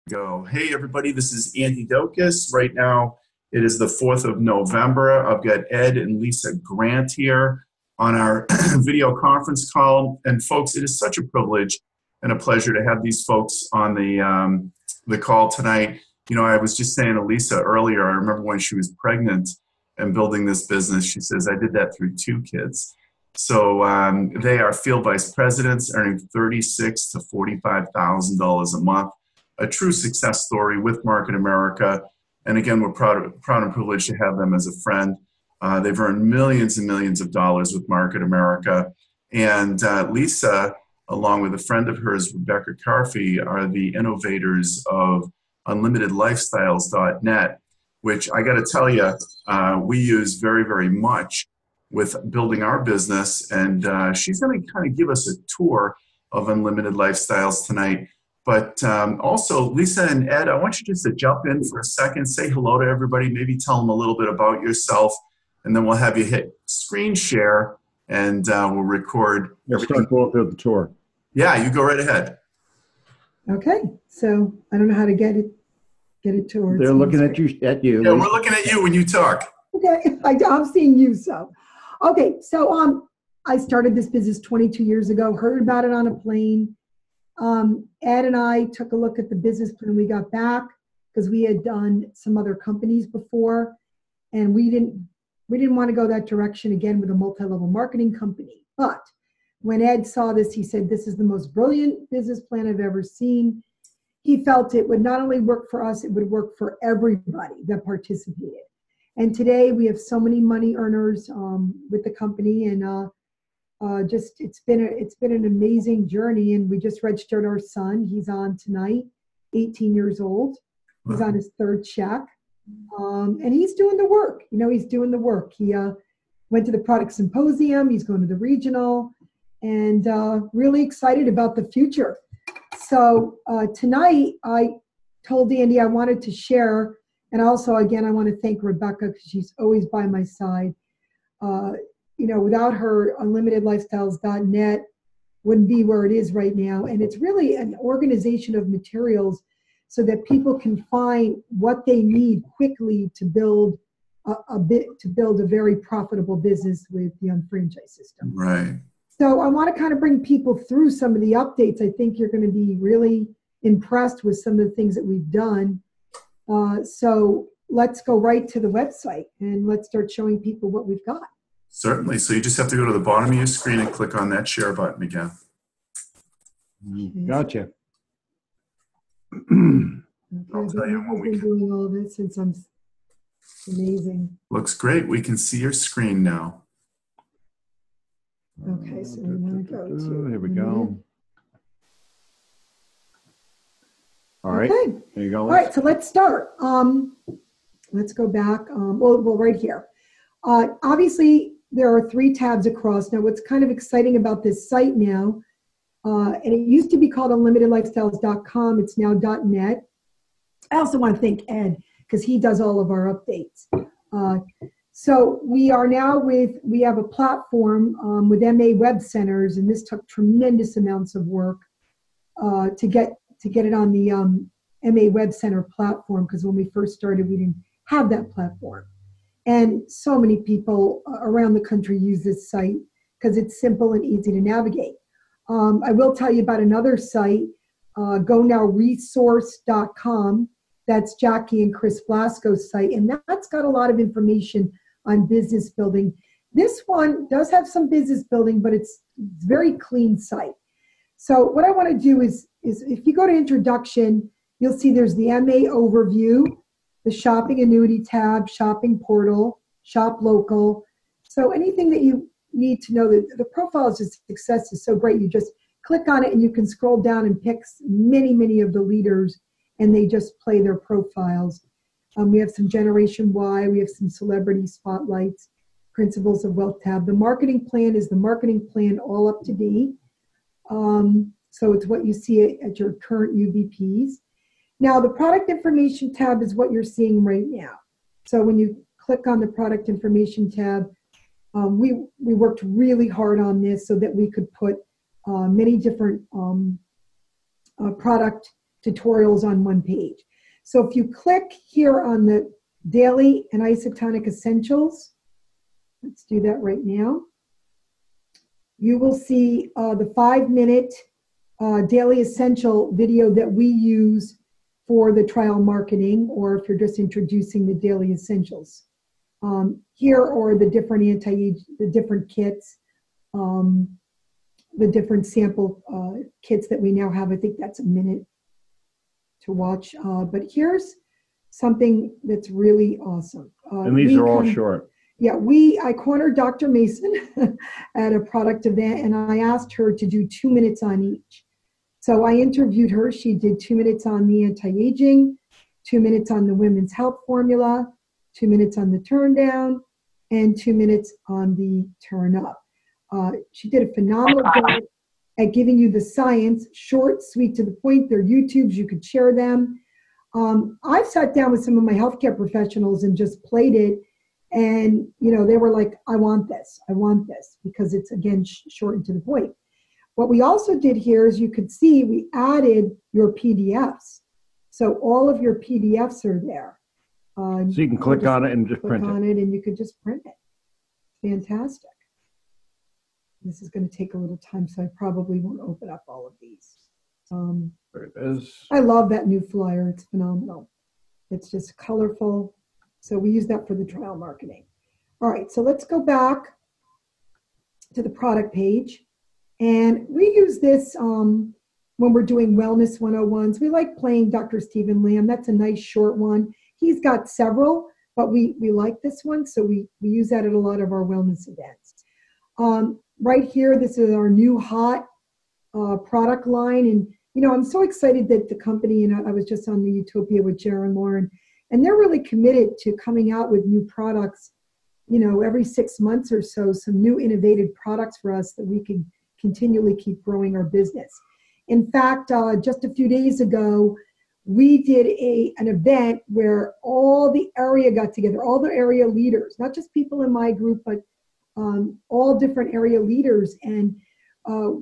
Go. Hey, everybody, this is Andy Dokas. Right now, it is the 4th of November. I've got Ed and Lisa Grant here on our video conference call. And folks, it is such a privilege and a pleasure to have these folks on the call tonight. You know, I was just saying to Lisa earlier, I remember when she was pregnant and building this business, she says, I did that through 2 kids. So they are field vice presidents earning $36,000 to $45,000 a month. A true success story with Market America. And again, we're proud and privileged to have them as a friend. They've earned millions and millions of dollars with Market America. And Lisa, along with a friend of hers, Rebecca Carfey, are the innovators of UnlimitedLifestyles.net, which I got to tell you, we use very, very much with building our business. And she's going to kind of give us a tour of Unlimited Lifestyles tonight. But also, Lisa and Ed, I want you just to jump in for a second, say hello to everybody, maybe tell them a little bit about yourself, and then we'll have you hit screen share, and we'll record. We'll start going through the tour. Yeah, you go right ahead. Okay, so I don't know how to get it towards. They're looking at you. Yeah, we're looking at you when you talk. Okay, I'm seeing you. So, okay, so I started this business 22 years ago. Heard about it on a plane. Ed and I took a look at the business plan. We got back because we had done some other companies before, and we didn't want to go that direction again with a multi-level marketing company. But when Ed saw this, he said, this is the most brilliant business plan I've ever seen. He felt it would not only work for us, it would work for everybody that participated. And today we have so many money earners with the company, and it's been an amazing journey. And we just registered our son. He's on tonight, 18 years old. He's on his 3rd check, and he's doing the work. You know, he's doing the work. He went to the product symposium. He's going to the regional, and really excited about the future. So tonight I told Andy I wanted to share, and also again I want to thank Rebecca because she's always by my side. You know, without her, UnlimitedLifestyles.net wouldn't be where it is right now. And it's really an organization of materials so that people can find what they need quickly to build a very profitable business with the unfranchised system. Right. So I want to kind of bring people through some of the updates. I think you're going to be really impressed with some of the things that we've done. So let's go right to the website and let's start showing people what we've got. Certainly. So you just have to go to the bottom of your screen and click on that share button again. Gotcha. I'll tell you when we been doing all this since I'm amazing. Looks great. We can see your screen now. Okay, so we want to go to. Here we go. All right. Okay. There you go. All right, so let's start. Let's go back. Well, right here. Obviously, there are 3 tabs across. Now, what's kind of exciting about this site now, and it used to be called UnlimitedLifestyles.com. It's now .net. I also want to thank Ed because he does all of our updates. So we are now we have a platform with MA Web Centers, and this took tremendous amounts of work to get it on the MA Web Center platform, because when we first started, we didn't have that platform. And so many people around the country use this site because it's simple and easy to navigate. I will tell you about another site, GoNowResource.com. That's Jackie and Chris Blasco's site, and that's got a lot of information on business building. This one does have some business building, but it's a very clean site. So what I want to do is if you go to introduction, you'll see there's the MA overview, the shopping annuity tab, shopping portal, shop local. So anything that you need to know, the Profiles of Success is so great. You just click on it and you can scroll down and pick many of the leaders, and they just play their profiles. We have some Generation Y, we have some celebrity spotlights, Principles of Wealth tab. The marketing plan is the marketing plan all up to date. So it's what you see at your current UVPs. Now, the product information tab is what you're seeing right now. So when you click on the product information tab, we worked really hard on this so that we could put many different product tutorials on one page. So if you click here on the Daily and Isotonic Essentials, let's do that right now. You will see the 5-minute Daily Essential video that we use for the trial marketing, or if you're just introducing the Daily Essentials. Here are the different anti-age, the different kits, the different sample kits that we now have. I think that's a minute to watch. But here's something that's really awesome. And these are all short. Yeah, I cornered Dr. Mason at a product event, and I asked her to do 2 minutes on each. So I interviewed her. She did 2 minutes on the anti-aging, 2 minutes on the women's health formula, 2 minutes on the turn down, and 2 minutes on the turn up. She did a phenomenal job at giving you the science, short, sweet, to the point. They're YouTubes, you could share them. I've sat down with some of my healthcare professionals and just played it, and they were like, I want this, because it's, again, short and to the point. What we also did here is, you could see we added your PDFs. So all of your PDFs are there. So you can click on it and just print it. Click on it and you could just print it. Fantastic. This is going to take a little time, so I probably won't open up all of these. There it is. I love that new flyer. It's phenomenal. It's just colorful. So we use that for the trial marketing. All right, so let's go back to the product page. And we use this when we're doing Wellness 101s. We like playing Dr. Stephen Lamb. That's a nice short one. He's got several, but we like this one, so we use that at a lot of our wellness events. Right here, this is our new hot product line. And, I'm so excited that the company, I was just on the Utopia with Jaron Lauren, and they're really committed to coming out with new products, every 6 months or so, some new innovative products for us that we can continually keep growing our business. In fact, just a few days ago, we did an event where all the area got together, all the area leaders, not just people in my group, but all different area leaders. And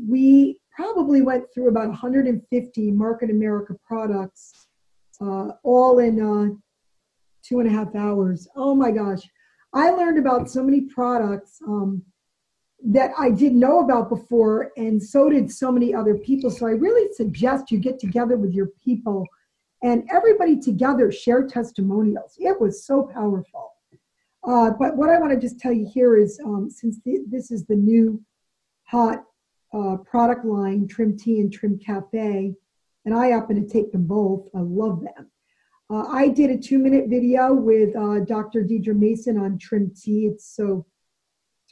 we probably went through about 150 Market America products, all in 2.5 hours. Oh my gosh. I learned about so many products that I didn't know about before, and so did so many other people. So I really suggest you get together with your people and everybody together share testimonials. It was so powerful. But what I want to just tell you here is, since this is the new hot product line, Trim Tea and Trim Cafe, and I happen to take them both. I love them. I did a 2-minute video with Dr. Deidre Mason on Trim Tea. It's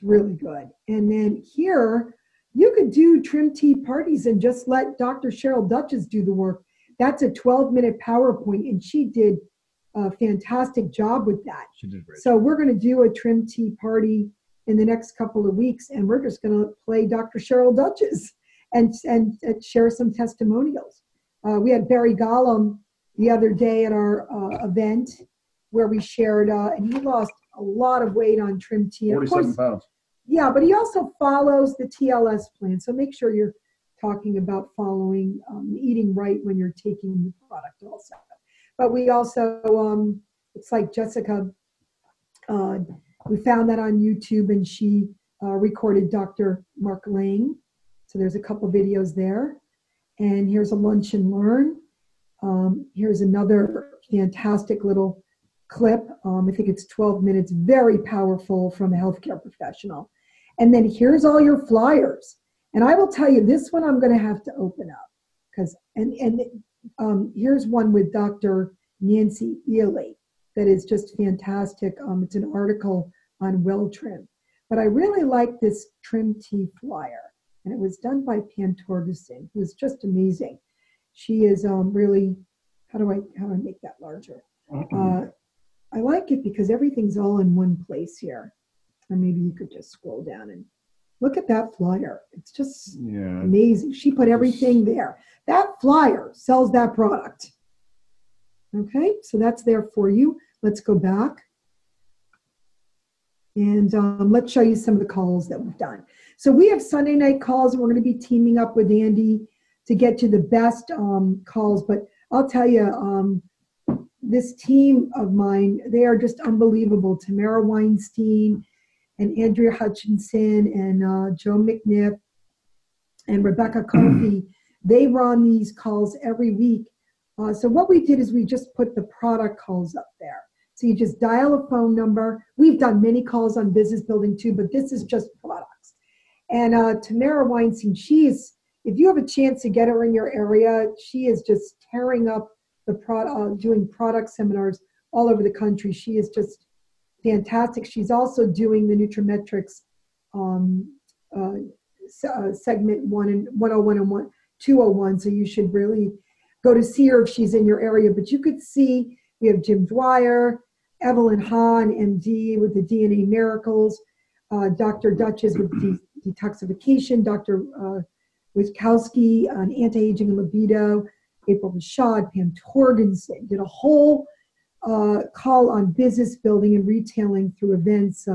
really good. And then here, you could do Trim Tea parties and just let Dr. Cheryl Dutchess do the work. That's a 12-minute PowerPoint, and she did a fantastic job with that. She did great. So we're going to do a Trim Tea party in the next couple of weeks, and we're just going to play Dr. Cheryl Dutchess and share some testimonials. We had Barry Gollum the other day at our event where we shared, and he lost a lot of weight on Trim Tea. 47 pounds. Yeah, but he also follows the TLS plan. So make sure you're talking about following, eating right when you're taking the product also. But we also, it's like Jessica, we found that on YouTube, and she recorded Dr. Mark Lang. So there's a couple videos there. And here's a lunch and learn. Here's another fantastic little clip. I think it's 12 minutes, very powerful, from a healthcare professional. And then here's all your flyers. And I will tell you, this one I'm going to have to open up, because here's one with Dr. Nancy Ely that is just fantastic. It's an article on WellTrim. But I really like this Trim Tea flyer, and it was done by Pam Torgerson, who is just amazing. She is really, how do I make that larger? I like it because everything's all in one place here. Or maybe you could just scroll down and look at that flyer. It's just amazing. She put everything there. That flyer sells that product. Okay, so that's there for you. Let's go back. And let's show you some of the calls that we've done. So we have Sunday night calls, and we're going to be teaming up with Andy to get to the best calls. But I'll tell you, this team of mine, they are just unbelievable. Tamara Weinstein and Andrea Hutchinson and Joe McNiff and Rebecca Kofi, they run these calls every week. So what we did is we just put the product calls up there. So you just dial a phone number. We've done many calls on business building too, but this is just products. And Tamara Weinstein, if you have a chance to get her in your area, she is just tearing up the product, doing product seminars all over the country. She is just fantastic. She's also doing the Nutrimetrics segment 101 and 201. So you should really go to see her if she's in your area. But you could see we have Jim Dwyer, Evelyn Hahn, MD, with the DNA Miracles, Dr. Dutchess with detoxification, Dr. Witkowski on anti-aging and libido, April Rashad, Pam Torgensen did a whole call on business building and retailing through events.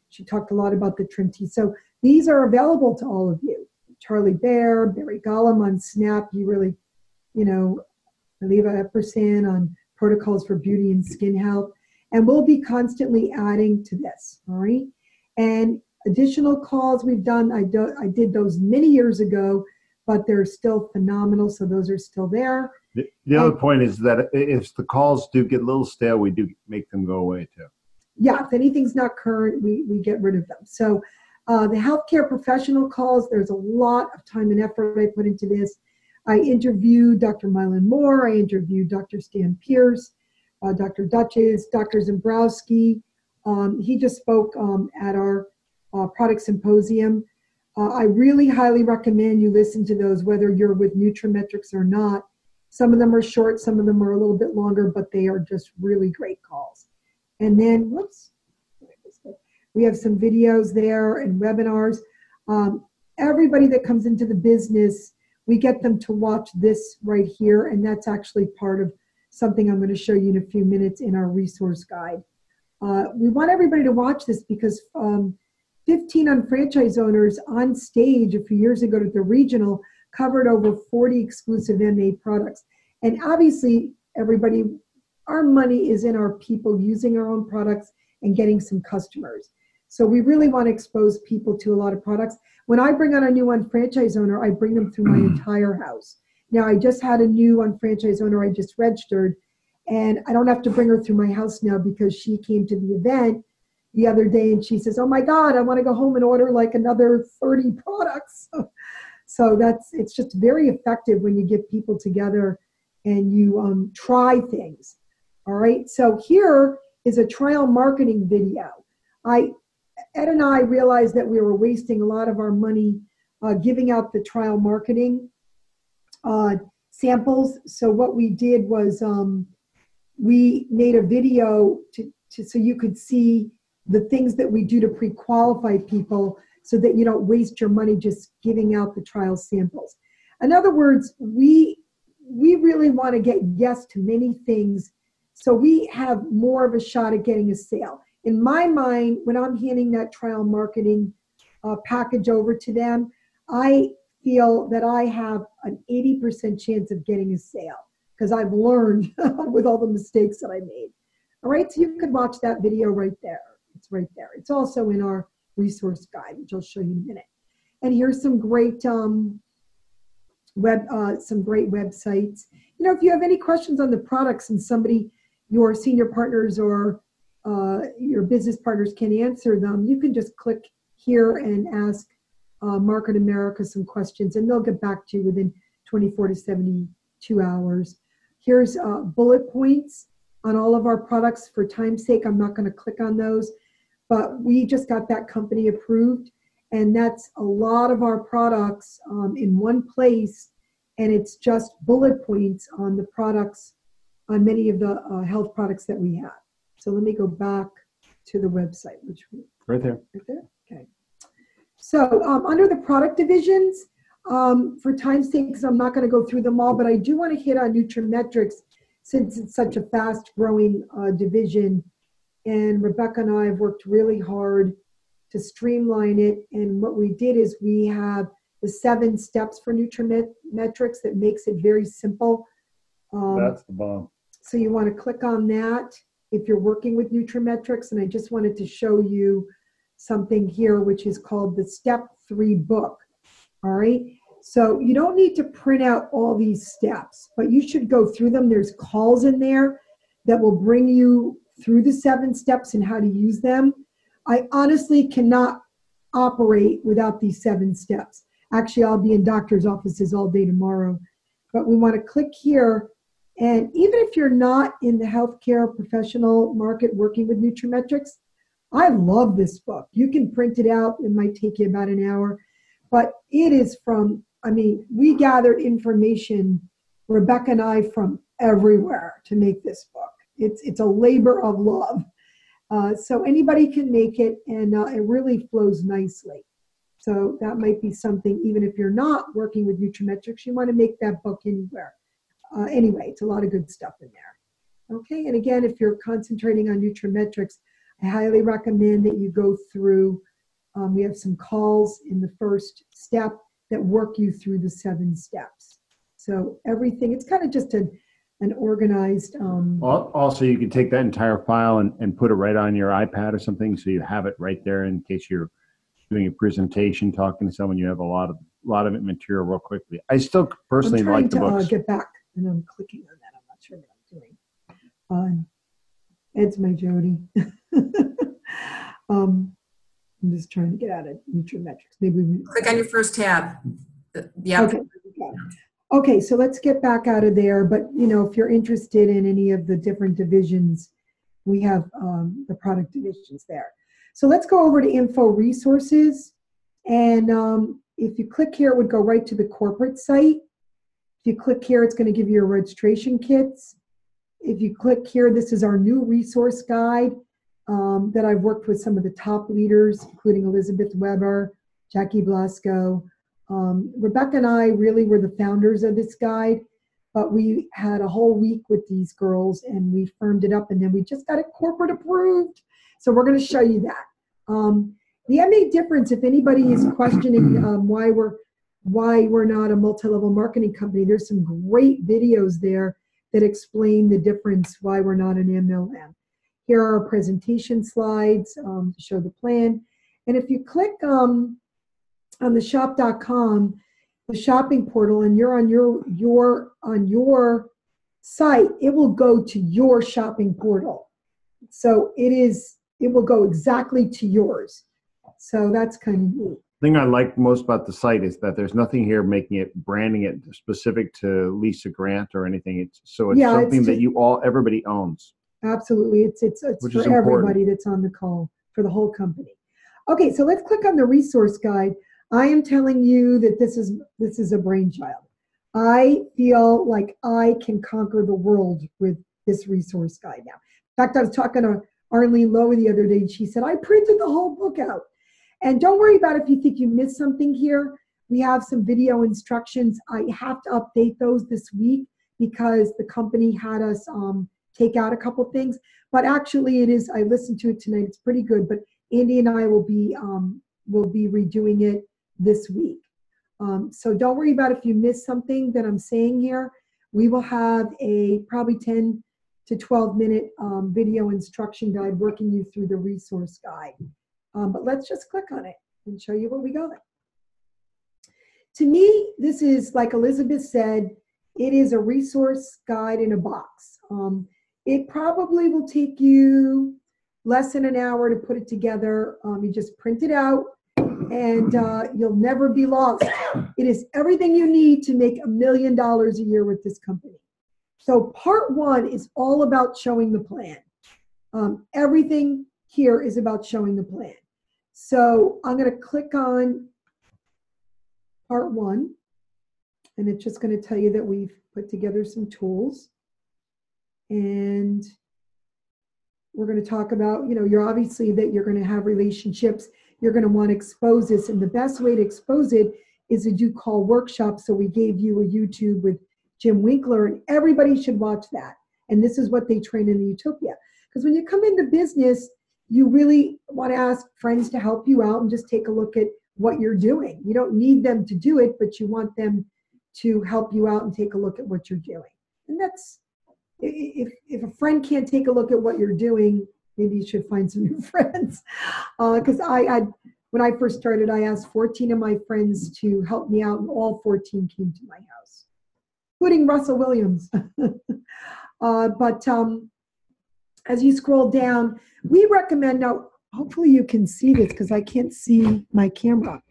She talked a lot about the Trim Tea. So these are available to all of you. Charlie Bear, Barry Gollum on Snap. You really, Aliva Epperson on protocols for beauty and skin health. And we'll be constantly adding to this, all right? And additional calls we've done, I did those many years ago, but they're still phenomenal, so those are still there. The other point is that if the calls do get a little stale, we do make them go away too. Yeah, if anything's not current, we get rid of them. So the healthcare professional calls, there's a lot of time and effort I put into this. I interviewed Dr. Mylan Moore, I interviewed Dr. Stan Pierce, Dr. Dutchess, Dr. Zembrowski. He just spoke at our product symposium. I really highly recommend you listen to those, whether you're with Nutrimetrics or not. Some of them are short, some of them are a little bit longer, but they are just really great calls. And then, we have some videos there and webinars. Everybody that comes into the business, we get them to watch this right here, and that's actually part of something I'm going to show you in a few minutes in our resource guide. We want everybody to watch this because 15 unfranchised owners on stage a few years ago at the regional covered over 40 exclusive MA products. And obviously, everybody, our money is in our people using our own products and getting some customers. So we really want to expose people to a lot of products. When I bring on a new unfranchised owner, I bring them through my entire house. Now, I just had a new unfranchised owner I just registered, and I don't have to bring her through my house now because she came to the event the other day and she says, oh my God, I want to go home and order like another 30 products. So it's just very effective when you get people together and you try things. All right, so here is a trial marketing video. Ed and I realized that we were wasting a lot of our money giving out the trial marketing samples. So what we did was we made a video so you could see the things that we do to pre-qualify people so that you don't waste your money just giving out the trial samples. In other words, we really want to get yes to many things so we have more of a shot at getting a sale. In my mind, when I'm handing that trial marketing package over to them, I feel that I have an 80% chance of getting a sale because I've learned with all the mistakes that I made. All right, so you could watch that video right there. It's right there. It's also in our resource guide, which I'll show you in a minute. And here's some great websites. If you have any questions on the products and your senior partners or your business partners can answer them, you can just click here and ask Market America some questions, and they'll get back to you within 24 to 72 hours. Here's bullet points on all of our products. For time's sake, I'm not going to click on those, but we just got that company approved, and that's a lot of our products in one place, and it's just bullet points on the products, on many of the health products that we have. So let me go back to the website, Right there. Right there? Okay. So under the product divisions, for time's sake, because I'm not going to go through them all, but I do want to hit on Nutrimetrics since it's such a fast-growing division. And Rebecca and I have worked really hard to streamline it. And what we did is we have the 7 steps for Nutrimetrics that makes it very simple That's the bomb. So you want to click on that if you're working with Nutrimetrics. And I just wanted to show you something here, which is called the Step 3 book. All right. So you don't need to print out all these steps, but you should go through them. There's calls in there that will bring you through the 7 steps and how to use them. I honestly cannot operate without these 7 steps. Actually, I'll be in doctor's offices all day tomorrow. But we want to click here. And even if you're not in the healthcare professional market working with Nutrimetrics, I love this book. You can print it out. It might take you about an hour. But it is from, I mean, we gathered information, Rebecca and I, from everywhere to make this book. It's a labor of love. So anybody can make it, and it really flows nicely. So that might be something, even if you're not working with Nutrimetrics, you want to make that book anywhere. Anyway, it's a lot of good stuff in there. Okay, and again, if you're concentrating on Nutrimetrics, I highly recommend that you go through, we have some calls in the first step that work you through the 7 steps. So everything, it's kind of just an organized. Also, you can take that entire file and put it right on your iPad or something, so you have it right there in case you're doing a presentation, talking to someone. You have a lot of it material real quickly. I still personally like the books. I'm trying to get back, and I'm clicking on that. I'm not sure what I'm doing. Ed's my Jody. I'm just trying to get out of Nutrimetrics. Maybe click on your first tab. Yeah. Okay. Okay, so let's get back out of there. But, you know, if you're interested in any of the different divisions, we have the product divisions there. So let's go over to info resources. And if you click here, it would go right to the corporate site. If you click here, it's going to give you your registration kits. If you click here, this is our new resource guide that I've worked with some of the top leaders, including Elizabeth Weber, Jackie Blasco. Rebecca and I really were the founders of this guide, but we had a whole week with these girls and we firmed it up, and then we just got it corporate approved. So we're going to show you that. The MA difference, if anybody is questioning why we're not a multi-level marketing company, there's some great videos there that explain the difference, why we're not an MLM. Here are our presentation slides to show the plan. And if you click on the shop.com, the shopping portal, and you're on your site, it will go to your shopping portal. So it will go exactly to yours. So that's kind of neat. The thing I like most about the site is that there's nothing here branding it specific to Lisa Grant or anything. It's something that everybody owns. Absolutely. It's for everybody that's on the call, for the whole company. Okay, so let's click on the resource guide. I am telling you that this is a brainchild. I feel like I can conquer the world with this resource guide now. In fact, I was talking to Arlene Lowe the other day, and she said, I printed the whole book out. And don't worry about if you think you missed something here. We have some video instructions. I have to update those this week because the company had us take out a couple things. But actually I listened to it tonight. It's pretty good. But Andy and I will be redoing it this week. So don't worry about if you missed something that I'm saying here. We will have a probably 10 to 12 minute video instruction guide working you through the resource guide. But let's just click on it and show you where we go. To me, this is, like Elizabeth said, it is a resource guide in a box. It probably will take you less than an hour to put it together. You just print it out and you'll never be lost. It is everything you need to make $1 million a year with this company. So part 1 is all about showing the plan. Everything here is about showing the plan. So I'm going to click on part 1, and it's just going to tell you that we've put together some tools. And we're going to talk about, you're obviously that you're going to have relationships. You're going to want to expose this. And the best way to expose it is to do call workshops. So we gave you a YouTube with Jim Winkler, and everybody should watch that. And this is what they train in the Utopia. Because when you come into business, you really want to ask friends to help you out and just take a look at what you're doing. You don't need them to do it, but you want them to help you out and take a look at what you're doing. And that's, if a friend can't take a look at what you're doing, maybe you should find some new friends. Because when I first started, I asked 14 of my friends to help me out, and all 14 came to my house, including Russell Williams. But as you scroll down, we recommend, now hopefully you can see this because I can't see my camera.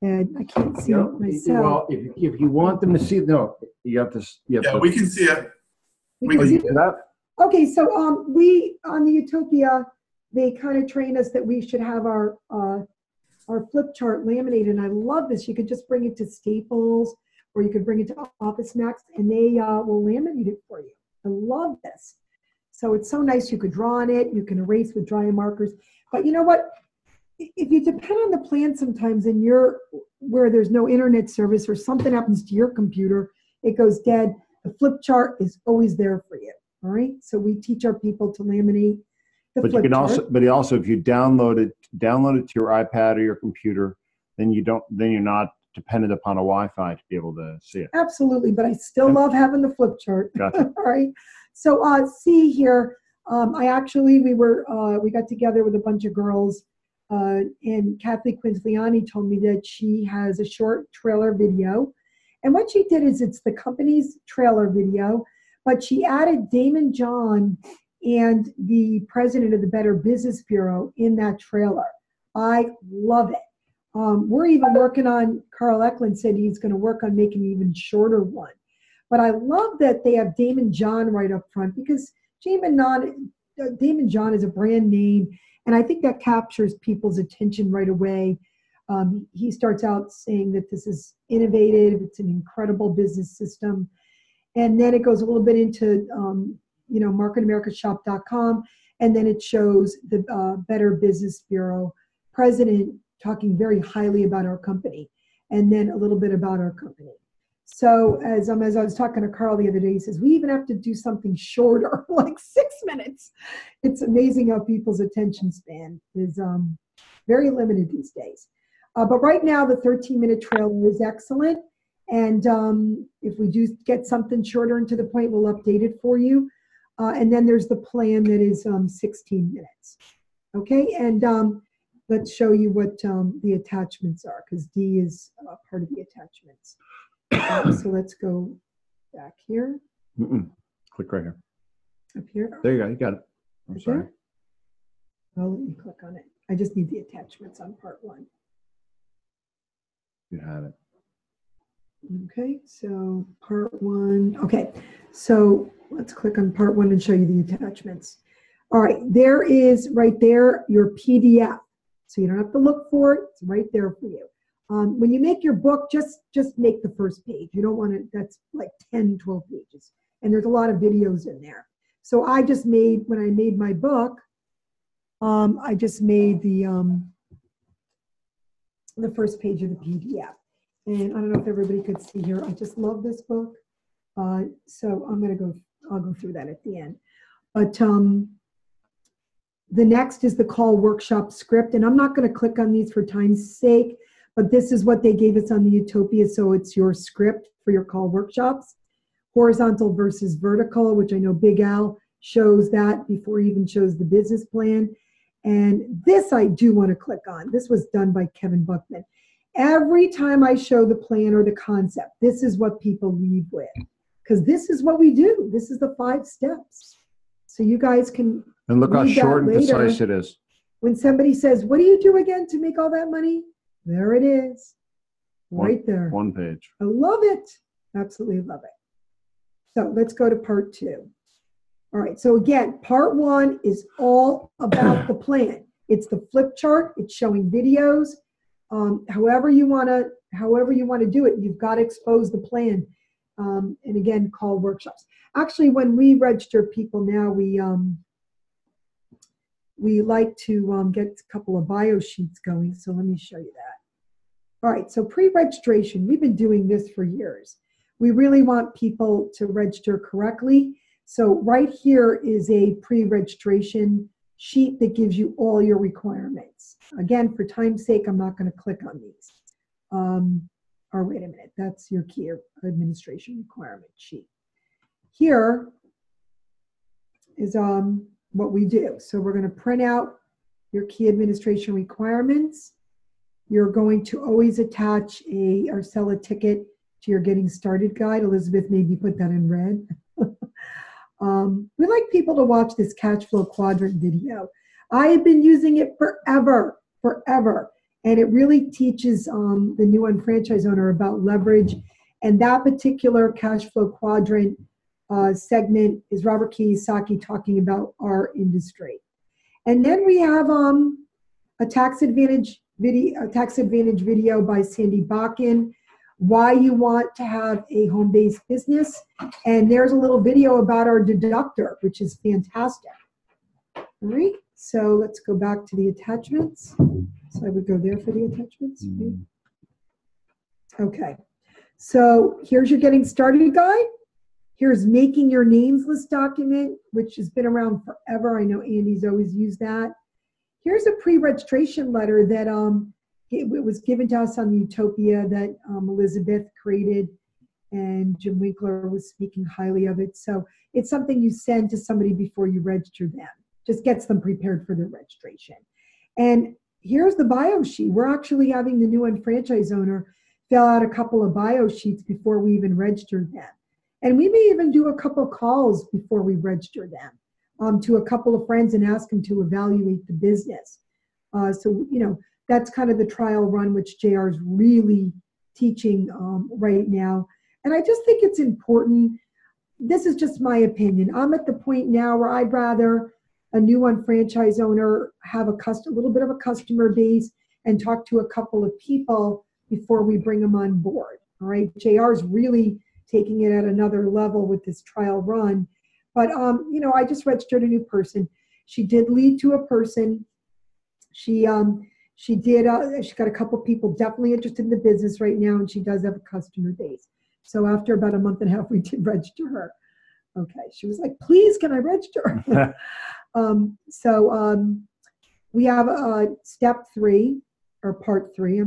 And I can't see it myself. Well, if you want them to see, no, you have to. Yeah, we can see it. We can Oh, see you it? Is that? Okay, so we on the Utopia, they kind of trained us that we should have our flip chart laminated, and I love this. You could just bring it to Staples, or you could bring it to Office Max, and they will laminate it for you. I love this. So it's so nice. You could draw on it. You can erase with dry markers. But you know what? If you depend on the plan sometimes, and where there's no internet service or something happens to your computer, it goes dead. The flip chart is always there for you. All right. So we teach our people to laminate the But flip you can chart. also, if you download it to your iPad or your computer, then you're not dependent upon a Wi-Fi to be able to see it. Absolutely, but I still love having the flip chart. Gotcha. All right. So see here, we got together with a bunch of girls, and Kathy Quintiliani told me that she has a short trailer video. And what she did is it's the company's trailer video, but she added Damon John and the president of the Better Business Bureau in that trailer. I love it. We're even working on, Carl Eklund said he's going to work on making an even shorter one. But I love that they have Damon John right up front, because Damon John is a brand name, and I think that captures people's attention right away. He starts out saying that this is innovative, it's an incredible business system. And then it goes a little bit into, marketamericashop.com, and then it shows the Better Business Bureau president talking very highly about our company, and then a little bit about our company. So as I was talking to Carl the other day, he says, we even have to do something shorter, like 6 minutes. It's amazing how people's attention span is very limited these days. But right now, the 13-minute trailer is excellent. And if we do get something shorter and to the point, we'll update it for you. And then there's the plan that is 16 minutes. Okay, and let's show you what the attachments are, because D is part of the attachments. So let's go back here. Click right here. Up here. There you go. You got it. I'm Right sorry. there? Oh, let me click on it. I just need the attachments on part 1. You had it. Okay, so part 1. Okay, so let's click on part 1 and show you the attachments. All right, there is right there your PDF. So you don't have to look for it. It's right there for you. When you make your book, just make the first page. You don't want to, that's like 10, 12 pages. And there's a lot of videos in there. So I just made, when I made my book, I just made the first page of the PDF. And I don't know if everybody could see here. I just love this book. So I'll go through that at the end. But the next is the call workshop script. And I'm not going to click on these for time's sake, but this is what they gave us on the Utopia. So it's your script for your call workshops. Horizontal versus vertical, which I know Big Al shows that before he even shows the business plan. And this I do want to click on. This was done by Kevin Buckman. Every time I show the plan or the concept, this is what people leave with, because this is what we do. This is the 5 steps. So you guys can And look how read that short and later. concise it is. When somebody says, what do you do again to make all that money? There it is, right there. 1 page. I love it. Absolutely love it. So let's go to part 2. All right, so again, part 1 is all about the plan. It's the flip chart. It's showing videos. However you want to do it, you've got to expose the plan. And again, call workshops. Actually, when we register people now, we like to get a couple of bio sheets going. So let me show you that. All right, so pre-registration, we've been doing this for years. We really want people to register correctly. So right here is a pre-registration sheet that gives you all your requirements. Again, for time's sake, I'm not going to click on these. Or wait a minute, that's your key administration requirement sheet. here is what we do. So we're going to print out your key administration requirements. You're going to always attach or sell a ticket to your getting started guide. Elizabeth, maybe put that in red. We like people to watch this cash flow quadrant video. I have been using it forever. And it really teaches the new franchise owner about leverage. And that particular cash flow quadrant segment is Robert Kiyosaki talking about our industry. And then we have a tax advantage video by Sandy Bakken, why you want to have a home-based business. And there's a little video about our deductor, which is fantastic. All right, so let's go back to the attachments. So I would go there for the attachments. Okay, so here's your getting started guide. Here's making your names list document, which has been around forever. I know Andy's always used that. Here's a pre-registration letter that it was given to us on Utopia that Elizabeth created, and Jim Winkler was speaking highly of it. So it's something you send to somebody before you register them. Just gets them prepared for their registration. And here's the bio sheet. We're actually having the new franchise owner fill out a couple of bio sheets before we even register them. And we may even do a couple calls before we register them to a couple of friends and ask them to evaluate the business. So, you know, that's kind of the trial run, which JR is really teaching right now. And I just think it's important. This is just my opinion. I'm at the point now where I'd rather a new franchise owner have a little bit of a customer base and talk to a couple of people before we bring them on board. All right, JR is really taking it at another level with this trial run. But, you know, I just registered a new person. She did lead to a person. She got a couple people definitely interested in the business right now, and she does have a customer base. So after about a month and a half, we did register her. Okay, she was like, please, can I register? We have step 3, or part 3,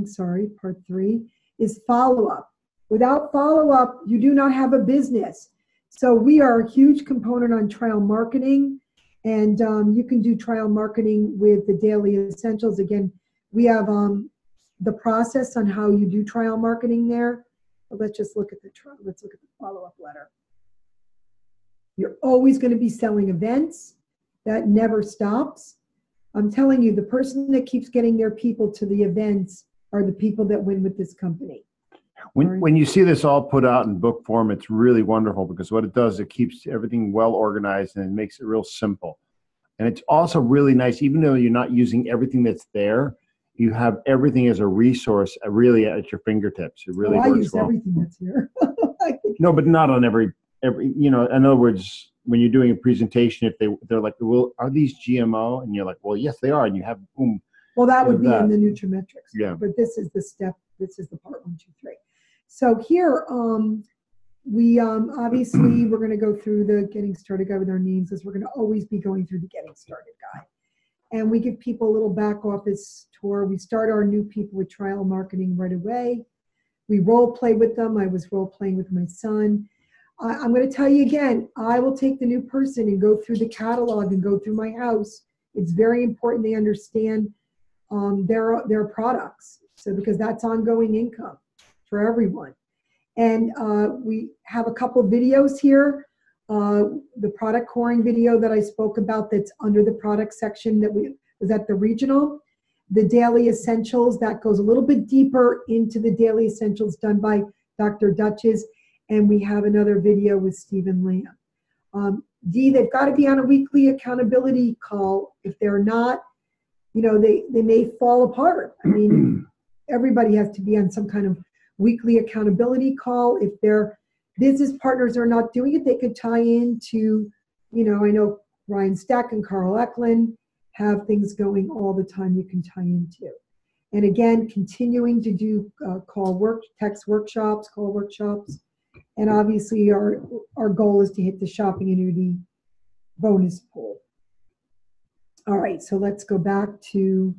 part 3 is follow-up. Without follow-up, you do not have a business. So we are a huge component on trial marketing, and you can do trial marketing with the Daily Essentials. Again, we have the process on how you do trial marketing there. But let's just look at the follow-up letter. You're always going to be selling events. That never stops. I'm telling you, the person that keeps getting their people to the events are the people that win with this company. When you see this all put out in book form, it's really wonderful because what it does, it keeps everything well organized and it makes it real simple. And it's also really nice, even though you're not using everything that's there, you have everything as a resource really at your fingertips. It really works well. I use everything that's here. No, but not on every, you know, in other words, when you're doing a presentation, if they're like, well, are these GMO? And you're like, well, yes, they are. And you have, boom. Well, that would be in the Nutrimetrics. Yeah. But this is the step, this is the part 1, 2, 3. So here, we obviously, we're going to go through the getting started guide with our names, as we're going to always be going through the getting started guide. And we give people a little back office tour. We start our new people with trial marketing right away. We role play with them. I was role playing with my son. I'm going to tell you again, I will take the new person and go through the catalog and go through my house. It's very important they understand their products. So because that's ongoing income for everyone. And we have a couple videos here. The product coring video that I spoke about that's under the product section that was at the regional. The Daily Essentials, that goes a little bit deeper into the Daily Essentials done by Dr. Dutches. And we have another video with Stephen Lamb. They've got to be on a weekly accountability call. If they're not, you know, they may fall apart. I mean, everybody has to be on some kind of weekly accountability call. If their business partners are not doing it, they could tie into, you know, I know Ryan Stack and Carl Eklund have things going all the time you can tie into. And again, continuing to do text workshops, call workshops. And obviously our goal is to hit the shopping annuity bonus pool. All right, so let's go back to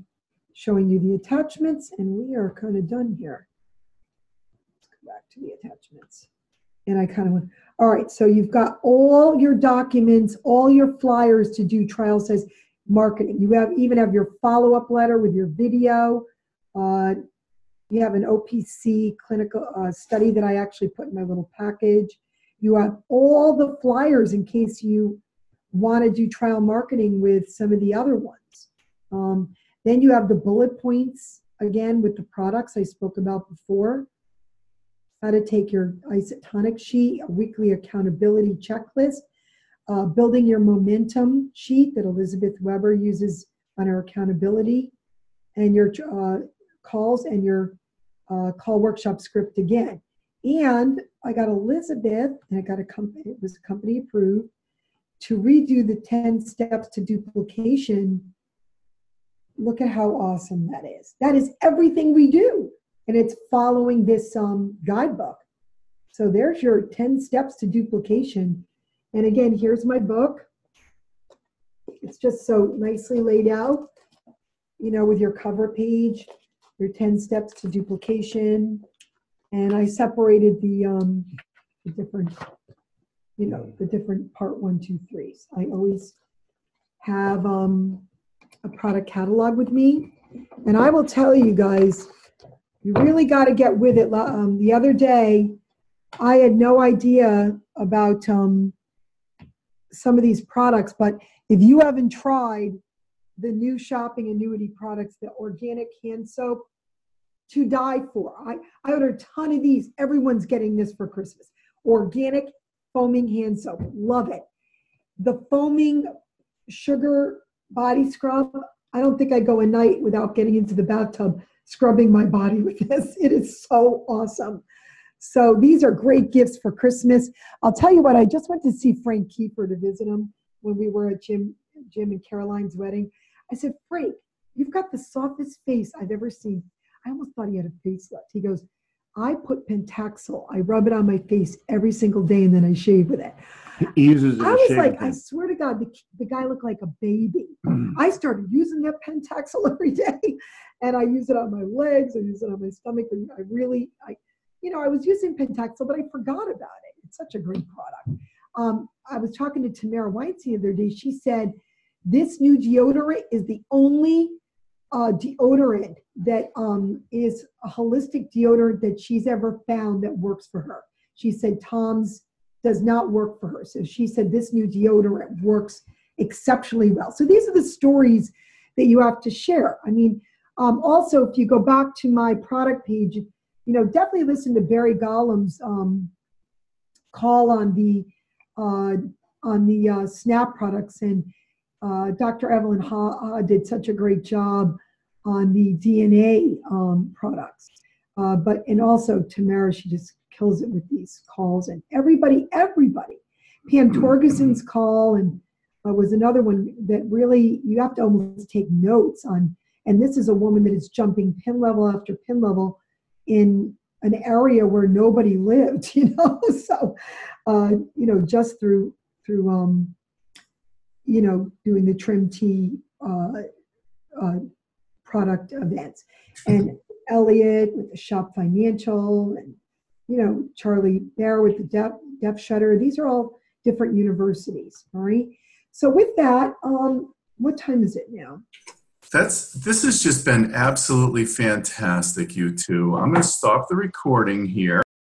showing you the attachments, and we are kind of done here. Let's go back to the attachments. And I kind of went, all right, so you've got all your documents, all your flyers to do trial size marketing. You even have your follow-up letter with your video. You have an OPC clinical study that I actually put in my little package. You have all the flyers in case you want to do trial marketing with some of the other ones. Then you have the bullet points, again, with the products I spoke about before. How to take your isotonic sheet, a weekly accountability checklist, building your momentum sheet that Elizabeth Weber uses on her accountability, and your calls and your call workshop script again. And I got Elizabeth, and I got it was company approved, to redo the 10 steps to duplication. Look at how awesome that is. That is everything we do. And it's following this guidebook. So there's your 10 steps to duplication. And again, here's my book. It's just so nicely laid out, you know, with your cover page, your 10 steps to duplication. And I separated the different, you know, the different part 1, 2, 3s. I always have a product catalog with me. And I will tell you guys, you really got to get with it. The other day, I had no idea about some of these products, but if you haven't tried the new shopping annuity products, the organic hand soap, to die for. I ordered a ton of these. Everyone's getting this for Christmas. Organic foaming hand soap. Love it. The foaming sugar body scrub. I don't think I go a night without getting into the bathtub scrubbing my body with this. It is so awesome. So these are great gifts for Christmas. I'll tell you what, I just went to see Frank Kiefer to visit him when we were at Jim and Caroline's wedding. I said, Frank, you've got the softest face I've ever seen. I almost thought he had a facelift. He goes, I put Pentaxel. I rub it on my face every single day and then I shave with it. He uses it I as was shaving like, cream. I swear to God, the guy looked like a baby. I started using that Pentaxel every day, and I use it on my legs. I use it on my stomach. And I was using Pentaxel, but I forgot about it. It's such a great product. I was talking to Tamara Weinstein the other day. She said this new deodorant is the only deodorant that is a holistic deodorant that she's ever found that works for her. She said Tom's does not work for her. So she said this new deodorant works exceptionally well. So these are the stories that you have to share. I mean, also, if you go back to my product page, you know, definitely listen to Barry Gollum's call on the SNAP products, and Dr. Evelyn Ha did such a great job on the DNA products. And also Tamara, she just kills it with these calls, and everybody. Pam Torgeson's call and was another one that really you have to almost take notes on. And this is a woman that is jumping pin level after pin level in an area where nobody lived, you know. So, you know, just through you know, doing the Trim Tea product events, and Elliot with the Shop Financial, and you know, Charlie Bear with the Deaf Shutter. These are all different universities. All right. So with that, what time is it now? This has just been absolutely fantastic, you two. I'm going to stop the recording here.